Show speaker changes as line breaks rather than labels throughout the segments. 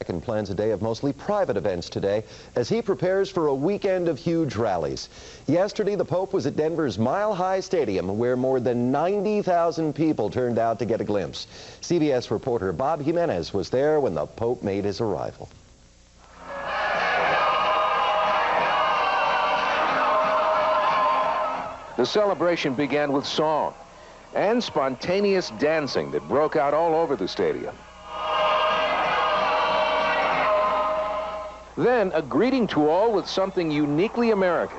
II plans a day of mostly private events today as he prepares for a weekend of huge rallies. Yesterday, the Pope was at Denver's Mile High Stadium, where more than 90,000 people turned out to get a glimpse. CBS reporter Bob Jimenez was there when the Pope made his arrival.
The celebration began with song and spontaneous dancing that broke out all over the stadium. Then a greeting to all with something uniquely American.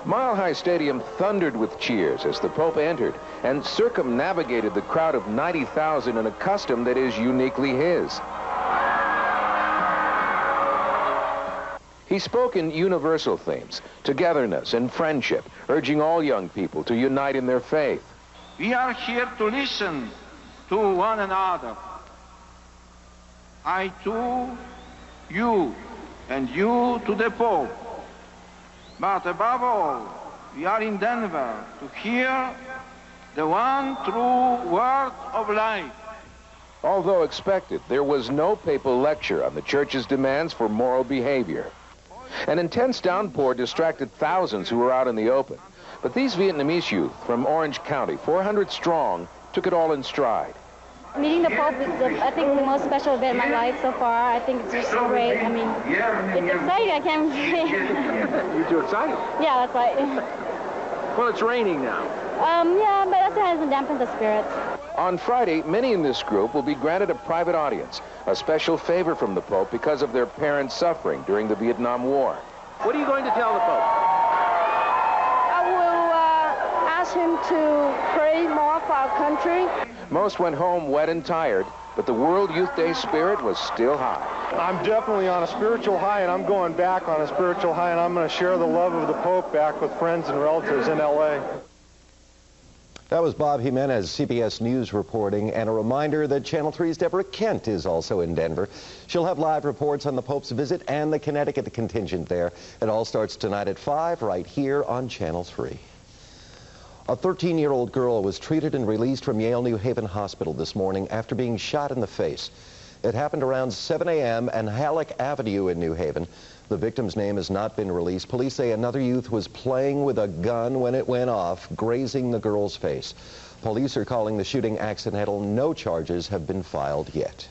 Mile High Stadium thundered with cheers as the Pope entered and circumnavigated the crowd of 90,000 in a custom that is uniquely his. He spoke in universal themes, togetherness and friendship, urging all young people to unite in their faith.
We are here to listen to one another. I to you, and you to the Pope. But above all, we are in Denver to hear the one true word of life.
Although expected, there was no papal lecture on the Church's demands for moral behavior. An intense downpour distracted thousands who were out in the open. But these Vietnamese youth from Orange County, 400 strong, took it all in stride.
Meeting the Pope is, I think, the most special event in my life so far. I think it's just great. I mean, it's exciting. I can't say.
You're too excited?
Yeah, that's right.
Well, it's raining now.
Yeah, but that hasn't dampened the spirits.
On Friday, many in this group will be granted a private audience, a special favor from the Pope because of their parents' suffering during the Vietnam War. What are you going to tell the Pope?
I will ask him to pray more for our country.
Most went home wet and tired, but the World Youth Day spirit was still high.
I'm definitely on a spiritual high, and I'm going back on a spiritual high, and I'm going to share the love of the Pope back with friends and relatives in L.A.
That was Bob Jimenez, CBS News reporting, and a reminder that Channel 3's Deborah Kent is also in Denver. She'll have live reports on the Pope's visit and the Connecticut contingent there. It all starts tonight at 5 right here on Channel 3. A 13-year-old girl was treated and released from Yale New Haven Hospital this morning after being shot in the face. It happened around 7 a.m. on Halleck Avenue in New Haven. The victim's name has not been released. Police say another youth was playing with a gun when it went off, grazing the girl's face. Police are calling the shooting accidental. No charges have been filed yet.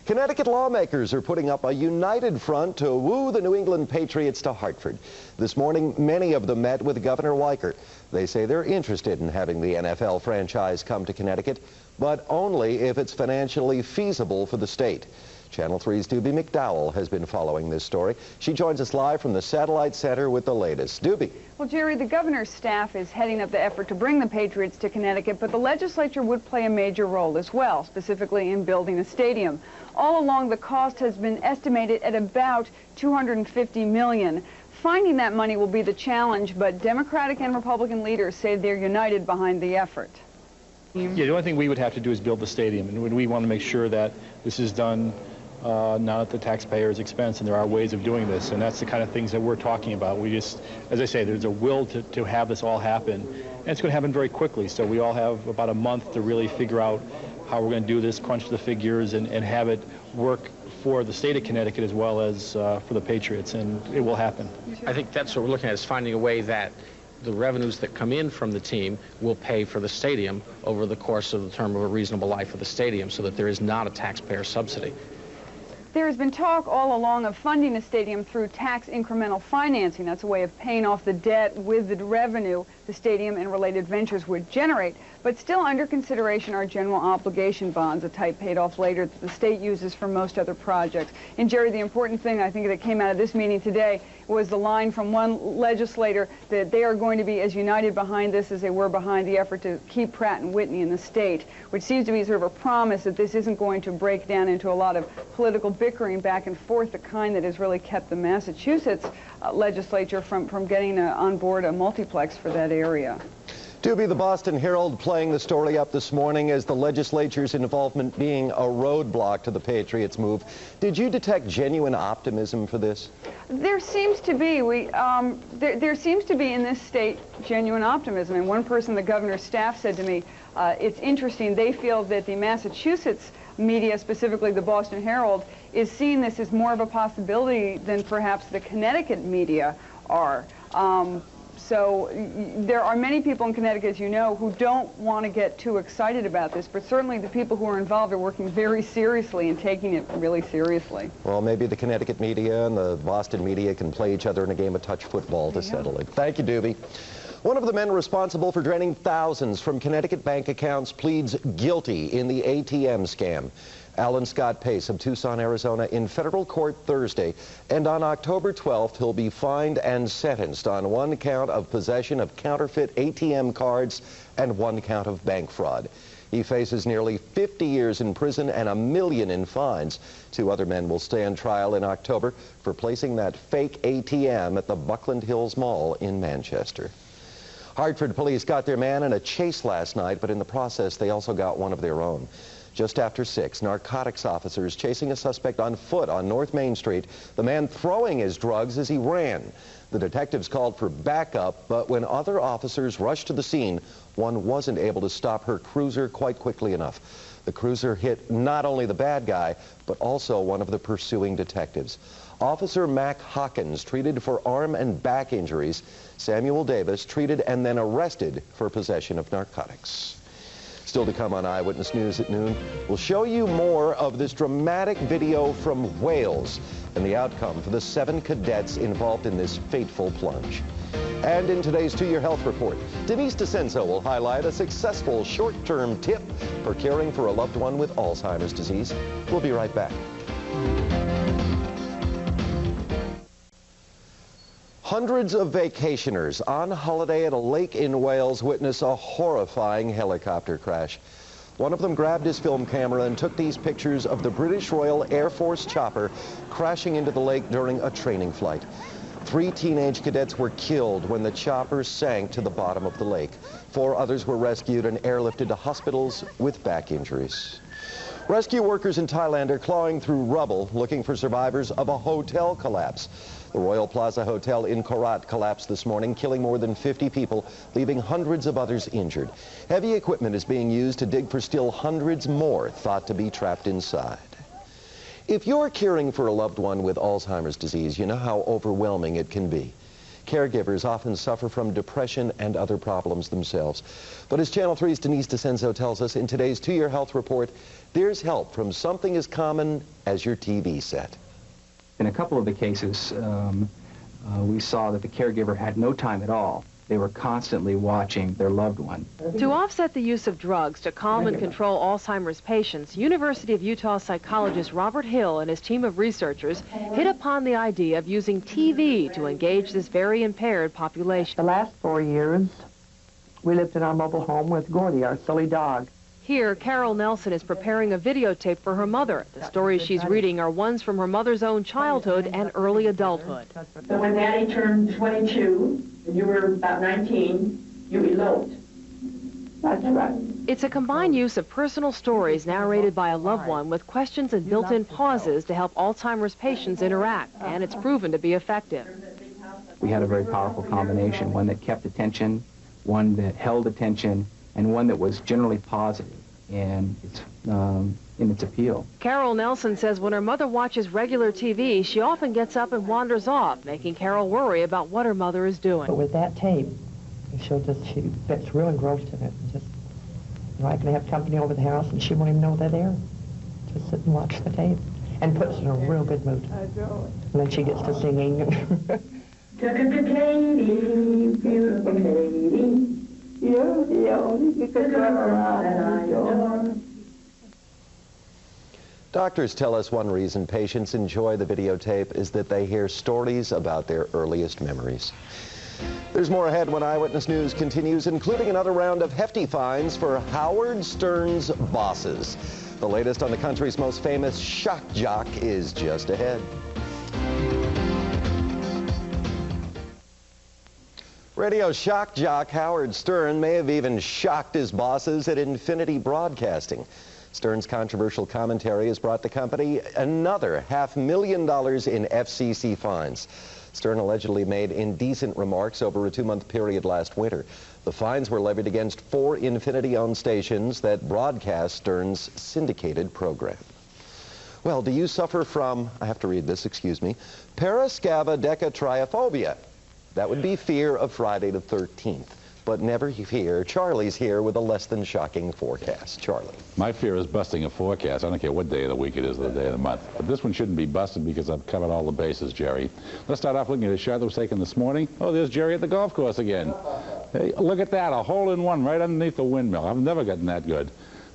Connecticut lawmakers are putting up a united front to woo the New England Patriots to Hartford. This morning, many of them met with Governor Weichert. They say they're interested in having the NFL franchise come to Connecticut, but only if it's financially feasible for the state. Channel 3's Duby McDowell has been following this story. She joins us live from the Satellite Center with the latest. Duby.
Well, Gerry, the governor's staff is heading up the effort to bring the Patriots to Connecticut, but the legislature would play a major role as well, specifically in building a stadium. All along, the cost has been estimated at about $250 million. Finding that money will be the challenge, but Democratic and Republican leaders say they're united behind the effort.
Yeah, the only thing we would have to do is build the stadium, and we want to make sure that this is done not at the taxpayer's expense, and there are ways of doing this, and that's the kind of things that we're talking about. We just, as I say, there's a will to have this all happen, and it's going to happen very quickly, so we all have about a month to really figure out how we're going to do this, crunch the figures, and have it work for the state of Connecticut as well as for the Patriots, and it will happen.
I think that's what we're looking at, is finding a way that the revenues that come in from the team will pay for the stadium over the course of the term of a reasonable life of the stadium, so that there is not a taxpayer subsidy.
There has been talk all along of funding the stadium through tax incremental financing. That's a way of paying off the debt with the revenue the stadium and related ventures would generate. But still under consideration are general obligation bonds, a type paid off later that the state uses for most other projects. And Gerry, the important thing I think that came out of this meeting today was the line from one legislator that they are going to be as united behind this as they were behind the effort to keep Pratt & Whitney in the state, which seems to be sort of a promise that this isn't going to break down into a lot of political bickering back and forth, the kind that has really kept the Massachusetts legislature from getting on board a multiplex for that area.
Duby, the Boston Herald playing the story up this morning as the legislature's involvement being a roadblock to the Patriots move. Did you detect genuine optimism for this?
There seems to be. There seems to be in this state genuine optimism. And one person, the governor's staff, said to me, it's interesting, they feel that the Massachusetts media, specifically the Boston Herald, is seeing this as more of a possibility than perhaps the Connecticut media are. So there are many people in Connecticut, as you know, who don't want to get too excited about this, but certainly the people who are involved are working very seriously and taking it really seriously.
Well, maybe the Connecticut media and the Boston media can play each other in a game of touch football to settle it. Thank you, Duby. One of the men responsible for draining thousands from Connecticut bank accounts pleads guilty in the ATM scam. Alan Scot Pace of Tucson, Arizona, in federal court Thursday, and on October 12th, he'll be fined and sentenced on one count of possession of counterfeit ATM cards and one count of bank fraud. He faces nearly 50 years in prison and $1 million in fines. Two other men will stand trial in October for placing that fake ATM at the Buckland Hills Mall in Manchester. Hartford police got their man in a chase last night, but in the process, they also got one of their own. Just after 6, narcotics officers chasing a suspect on foot on North Main Street, the man throwing his drugs as he ran. The detectives called for backup, but when other officers rushed to the scene, one wasn't able to stop her cruiser quite quickly enough. The cruiser hit not only the bad guy, but also one of the pursuing detectives. Officer Mac Hawkins treated for arm and back injuries. Samuel Davis treated and then arrested for possession of narcotics. Still to come on Eyewitness News at noon, we'll show you more of this dramatic video from Wales and the outcome for the 7 cadets involved in this fateful plunge. And in today's 2-Year Health Report, Denise will highlight a successful short-term tip for caring for a loved one with Alzheimer's disease. We'll be right back. Hundreds of vacationers on holiday at a lake in Wales witness a horrifying helicopter crash. One of them grabbed his film camera and took these pictures of the British Royal Air Force chopper crashing into the lake during a training flight. 3 teenage cadets were killed when the chopper sank to the bottom of the lake. 4 others were rescued and airlifted to hospitals with back injuries. Rescue workers in Thailand are clawing through rubble looking for survivors of a hotel collapse. The Royal Plaza Hotel in Korat collapsed this morning, killing more than 50 people, leaving hundreds of others injured. Heavy equipment is being used to dig for still hundreds more thought to be trapped inside. If you're caring for a loved one with Alzheimer's disease, you know how overwhelming it can be. Caregivers often suffer from depression and other problems themselves. But as Channel 3's Denise tells us in today's 2-Year Health Report, there's help from something as common as your TV set.
In a couple of the cases, we saw that the caregiver had no time at all. They were constantly watching their loved one.
To offset the use of drugs to calm and control Alzheimer's patients, University of Utah psychologist Robert Hill and his team of researchers hit upon the idea of using TV to engage this very impaired population.
The last 4 years, we lived in our mobile home with Gordy, our silly dog.
Here, Carol Nelson is preparing a videotape for her mother. The stories she's reading are ones from her mother's own childhood and early adulthood.
So when Daddy turned 22, and you were about 19, you eloped.
That's right.
It's a combined use of personal stories narrated by a loved one with questions and built-in pauses to help Alzheimer's patients interact, and it's proven to be effective.
We had a very powerful combination, one that kept attention, one that held attention, and one that was generally positive in its appeal.
Carol Nelson says when her mother watches regular TV, she often gets up and wanders off, making Carol worry about what her mother is doing.
But with that tape, she'll just, she gets real engrossed in it. And just, you know, I can have company over the house and she won't even know they're there. Just sit and watch the tape. And puts her in a real good mood. I know. And then she gets to singing.
Katie, beautiful Katie. You're the only girl that I know.
Doctors tell us one reason patients enjoy the videotape is that they hear stories about their earliest memories. There's more ahead when Eyewitness News continues, including another round of hefty fines for Howard Stern's bosses. The latest on the country's most famous shock jock is just ahead. Radio shock jock Howard Stern may have even shocked his bosses at Infinity Broadcasting. Stern's controversial commentary has brought the company another $500,000 in FCC fines. Stern allegedly made indecent remarks over a 2-month period last winter. The fines were levied against 4 Infinity-owned stations that broadcast Stern's syndicated program. Well, do you suffer from, I have to read this, excuse me, parascabadecatriophobia? That would be fear of Friday the 13th. But never fear, Charlie's here with a less than shocking forecast. Charlie.
My fear is busting a forecast. I don't care what day of the week it is, or the day of the month. But this one shouldn't be busted because I've covered all the bases, Jerry. Let's start off looking at a shot that was taken this morning. Oh, there's Jerry at the golf course again. Hey, look at that, a hole-in-one right underneath the windmill. I've never gotten that good.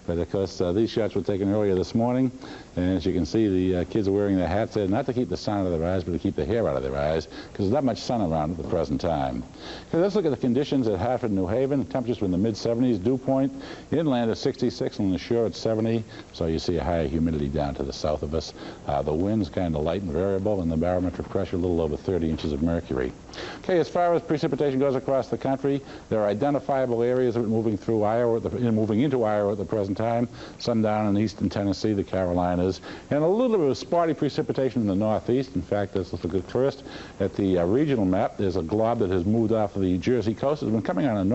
But of course, these shots were taken earlier this morning, and as you can see, the kids are wearing their hats there, not to keep the sun out of their eyes, but to keep the hair out of their eyes, because there's not much sun around at the present time. Okay, let's look at the conditions at Hartford and New Haven. Temperatures were in the mid-70s. Dew point inland is 66, and on the shore it's 70, so you see a higher humidity down to the south of us. The wind's kind of light and variable, and the barometric pressure a little over 30 inches of mercury. Okay, as far as precipitation goes across the country, there are identifiable areas of it moving through Iowa, moving into Iowa at the present time. Some down in eastern Tennessee, the Carolinas, and a little bit of spotty precipitation in the northeast. In fact, let's look at first at the regional map. There's a glob that has moved off of the Jersey coast. It's been coming on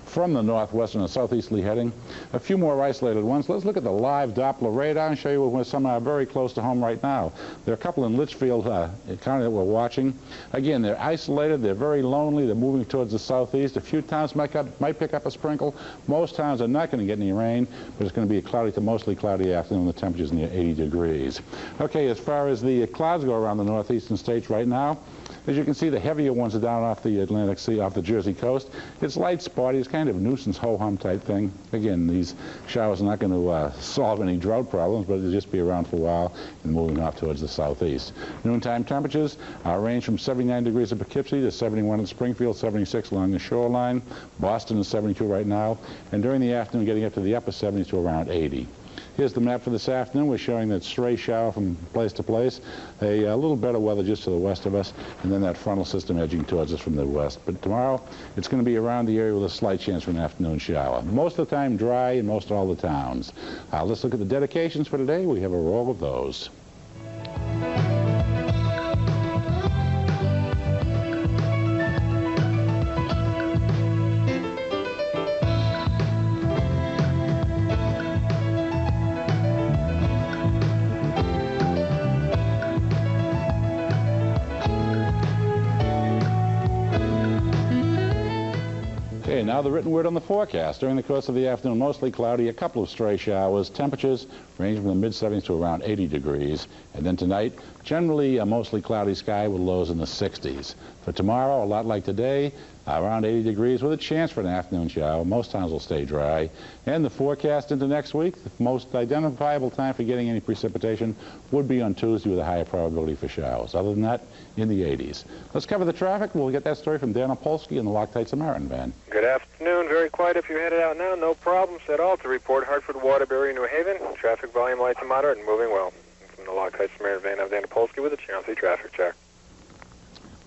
from the northwest on a southeasterly heading. A few more isolated ones. Let's look at the live Doppler radar and show you where some are very close to home right now. There are a couple in Litchfield County that we're watching. Again, they're isolated. They're very lonely. They're moving towards the southeast. A few towns might pick up a sprinkle. Most towns are not going to get any rain, but it's going to be a cloudy to mostly cloudy afternoon. The temperature's near 80 degrees. Okay, as far as the clouds go around the northeastern states right now, as you can see, the heavier ones are down off the Atlantic Sea, off the Jersey coast. It's light, spotty. It's kind of a nuisance ho-hum type thing. Again, these showers are not going to solve any drought problems, but they'll just be around for a while and moving off towards the southeast. Noontime temperatures range from 79 degrees at Poughkeepsie to 71 at Springfield, 76 along the shoreline. Boston is 72 right now, and during the afternoon getting up to the upper 70s to around 80. Here's the map for this afternoon. We're showing that stray shower from place to place, a little better weather just to the west of us, and then that frontal system edging towards us from the west. But tomorrow, it's going to be around the area with a slight chance for an afternoon shower. Most of the time dry in most all the towns. Let's look at the dedications for today. We have a roll of those. Now the written word on the forecast. During the course of the afternoon, mostly cloudy, a couple of stray showers. Temperatures ranging from the mid-70s to around 80 degrees. And then tonight, generally a mostly cloudy sky with lows in the 60s. For tomorrow, a lot like today, around 80 degrees with a chance for an afternoon shower. Most towns will stay dry. And the forecast into next week, the most identifiable time for getting any precipitation would be on Tuesday with a higher probability for showers. Other than that, in the 80s. Let's cover the traffic. We'll get that story from Dan Opolsky in the Loctite Samaritan van.
Good afternoon. Very quiet if you're headed out now. No problems at all to report. Hartford, Waterbury, New Haven. Traffic volume light to moderate and moving well. From the Loctite Samaritan van, I'm Dan Opolsky with a Channel 3 traffic check.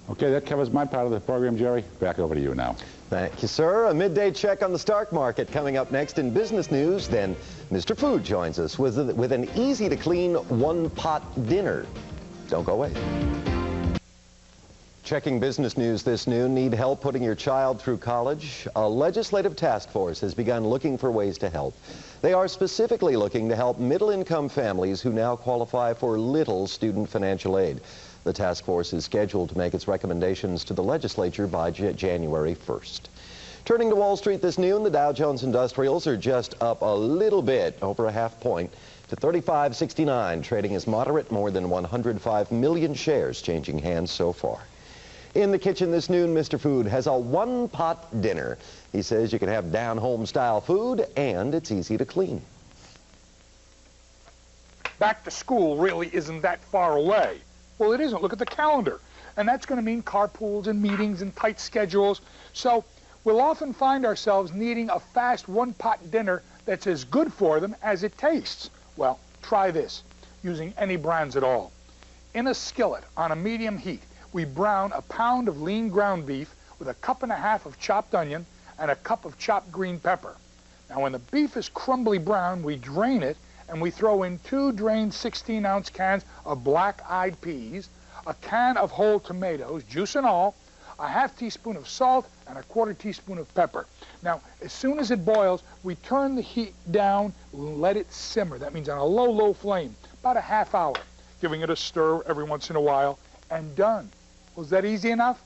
Okay, that covers my part of the program, Jerry. Back over to you now.
Thank you, sir. A midday check on the stock market coming up next in business news. Then Mr. Food joins us with an easy-to-clean one-pot dinner. Don't go away. Checking business news this noon. Need help putting your child through college? A legislative task force has begun looking for ways to help. They are specifically looking to help middle-income families who now qualify for little student financial aid. The task force is scheduled to make its recommendations to the legislature by January 1st. Turning to Wall Street this noon, the Dow Jones Industrials are just up a little bit, over a half point, to 35.69. Trading is moderate, more than 105 million shares changing hands so far. In the kitchen this noon, Mr. Food has a one-pot dinner. He says you can have down-home style food, and it's easy to clean.
Back to school really isn't that far away. Well, it isn't. Look at the calendar. And that's going to mean carpools and meetings and tight schedules. So we'll often find ourselves needing a fast one-pot dinner that's as good for them as it tastes. Well, try this, using any brands at all. In a skillet on a medium heat, we brown a pound of lean ground beef with a cup and a half of chopped onion and a cup of chopped green pepper. Now when the beef is crumbly brown, we drain it and we throw in 2 drained 16-ounce cans of black-eyed peas, a can of whole tomatoes, juice and all, a ½ teaspoon of salt, and a ¼ teaspoon of pepper. Now, as soon as it boils, we turn the heat down and let it simmer. That means on a low, low flame, about a ½ hour, giving it a stir every once in a while, and done. Was that easy enough?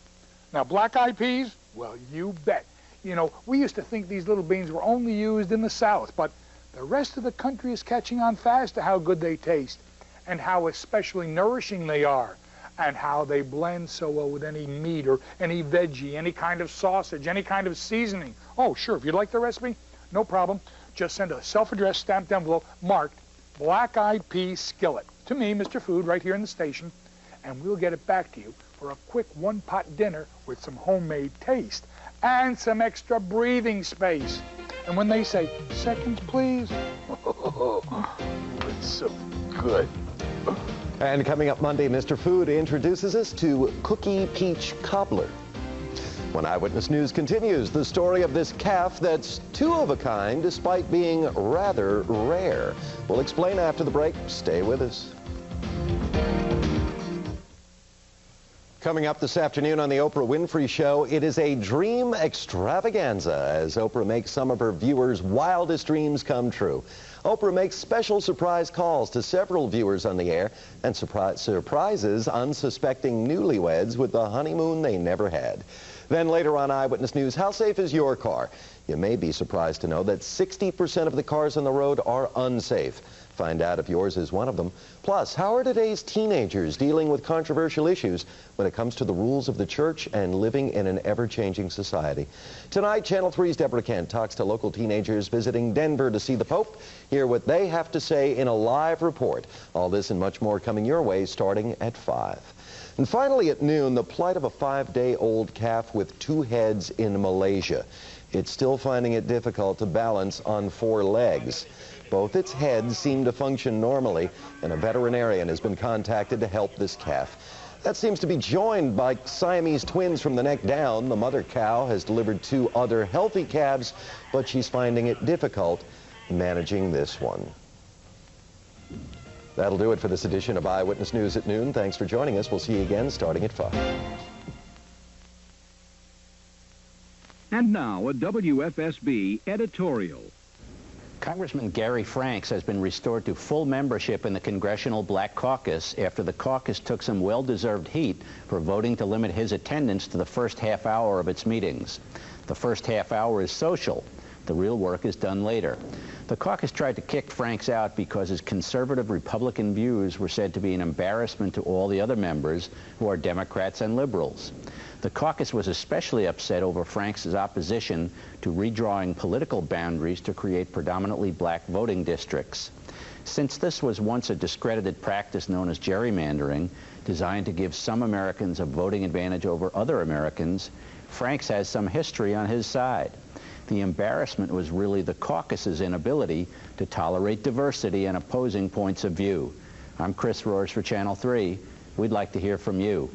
Now, black-eyed peas, well, you bet. You know, we used to think these little beans were only used in the South, but the rest of the country is catching on fast to how good they taste and how especially nourishing they are and how they blend so well with any meat or any veggie, any kind of sausage, any kind of seasoning. Oh, sure, if you'd like the recipe, no problem. Just send a self-addressed stamped envelope marked Black-Eyed Pea Skillet to me, Mr. Food, right here in the station, and we'll get it back to you for a quick one-pot dinner with some homemade taste and some extra breathing space. And when they say, seconds, please, it's so good.
And coming up Monday, Mr. Food introduces us to Cookie Peach Cobbler. When Eyewitness News continues, the story of this calf that's 2 of a kind despite being rather rare. We'll explain after the break. Stay with us. Coming up this afternoon on the Oprah Winfrey Show, it is a dream extravaganza as Oprah makes some of her viewers' wildest dreams come true. Oprah makes special surprise calls to several viewers on the air and surprises unsuspecting newlyweds with the honeymoon they never had. Then later on Eyewitness News, how safe is your car? You may be surprised to know that 60% of the cars on the road are unsafe. Find out if yours is one of them. Plus, how are today's teenagers dealing with controversial issues when it comes to the rules of the church and living in an ever-changing society? Tonight, Channel 3's Deborah Kent talks to local teenagers visiting Denver to see the Pope. Hear what they have to say in a live report. All this and much more coming your way starting at 5. And finally at noon, the plight of a 5-day-old calf with 2 heads in Malaysia. It's still finding it difficult to balance on 4 legs. Both its heads seem to function normally, and a veterinarian has been contacted to help this calf. That seems to be joined by Siamese twins from the neck down. The mother cow has delivered 2 other healthy calves, but she's finding it difficult managing this one. That'll do it for this edition of Eyewitness News at noon. Thanks for joining us. We'll see you again starting at 5.
And now, a WFSB editorial.
Congressman Gerry Franks has been restored to full membership in the Congressional Black Caucus after the caucus took some well-deserved heat for voting to limit his attendance to the first half hour of its meetings. The first half hour is social. The real work is done later. The caucus tried to kick Franks out because his conservative Republican views were said to be an embarrassment to all the other members who are Democrats and liberals. The caucus was especially upset over Franks' opposition to redrawing political boundaries to create predominantly black voting districts. Since this was once a discredited practice known as gerrymandering, designed to give some Americans a voting advantage over other Americans, Franks has some history on his side. The embarrassment was really the caucus's inability to tolerate diversity and opposing points of view. I'm Chris Rohrs for Channel 3. We'd like to hear from you.